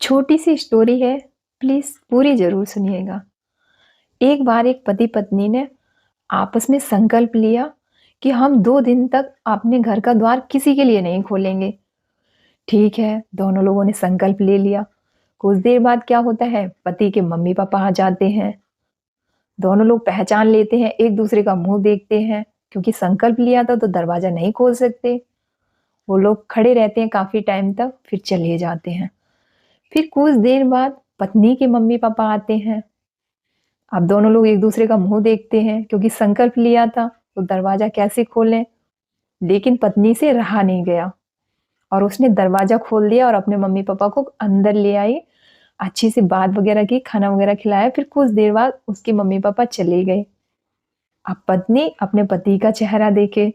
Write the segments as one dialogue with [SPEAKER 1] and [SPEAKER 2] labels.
[SPEAKER 1] छोटी सी स्टोरी है, प्लीज पूरी जरूर सुनिएगा। एक बार एक पति पत्नी ने आपस में संकल्प लिया कि हम 2 दिन तक अपने घर का द्वार किसी के लिए नहीं खोलेंगे। ठीक है, दोनों लोगों ने संकल्प ले लिया। कुछ देर बाद क्या होता है, पति के मम्मी पापा आ जाते हैं। दोनों लोग पहचान लेते हैं, एक दूसरे का मुंह देखते हैं, क्योंकि संकल्प लिया था तो दरवाजा नहीं खोल सकते। वो लोग खड़े रहते हैं काफी टाइम तक, फिर चले जाते हैं। फिर कुछ देर बाद पत्नी के मम्मी पापा आते हैं। अब दोनों लोग एक दूसरे का मुंह देखते हैं, क्योंकि संकल्प लिया था तो दरवाजा कैसे खोलें। लेकिन पत्नी से रहा नहीं गया और उसने दरवाजा खोल दिया और अपने मम्मी पापा को अंदर ले आई। अच्छी से बात वगैरह की, खाना वगैरह खिलाया। फिर कुछ देर बाद उसके मम्मी पापा चले गए। अब पत्नी अपने पति का चेहरा देखे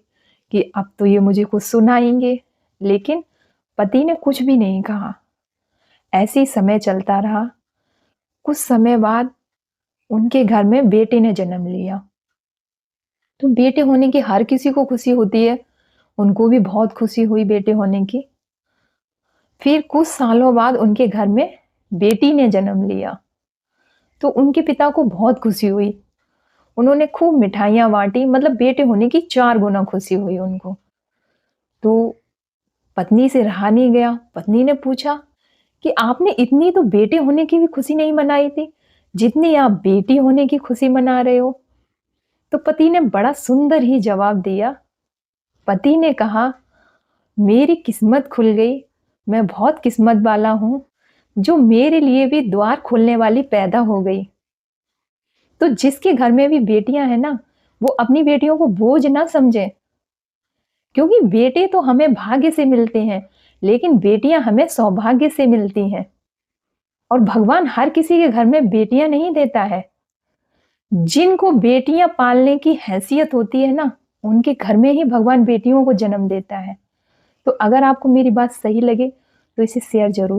[SPEAKER 1] कि अब तो ये मुझे कुछ सुनाएंगे, लेकिन पति ने कुछ भी नहीं कहा। ऐसे ही समय चलता रहा। कुछ समय बाद उनके घर में बेटे ने जन्म लिया। तो बेटे होने की हर किसी को खुशी होती है, उनको भी बहुत खुशी हुई बेटे होने की। फिर कुछ सालों बाद उनके घर में बेटी ने जन्म लिया, तो उनके पिता को बहुत खुशी हुई। उन्होंने खूब मिठाइयां बांटी, मतलब बेटे होने की 4 गुना खुशी हुई उनको। तो पत्नी से रहा नहीं गया। पत्नी ने पूछा कि आपने इतनी तो बेटे होने की भी खुशी नहीं मनाई थी जितनी आप बेटी होने की खुशी मना रहे हो। तो पति ने बड़ा सुंदर ही जवाब दिया। पति ने कहा, मेरी किस्मत खुल गई, मैं बहुत किस्मत वाला हूं जो मेरे लिए भी द्वार खोलने वाली पैदा हो गई। तो जिसके घर में भी बेटियां हैं ना, वो अपनी बेटियों को बोझ ना समझे, क्योंकि बेटे तो हमें भाग्य से मिलते हैं, लेकिन बेटियां हमें सौभाग्य से मिलती हैं। और भगवान हर किसी के घर में बेटियां नहीं देता है। जिनको बेटियां पालने की हैसियत होती है ना, उनके घर में ही भगवान बेटियों को जन्म देता है। तो अगर आपको मेरी बात सही लगे तो इसे शेयर जरूर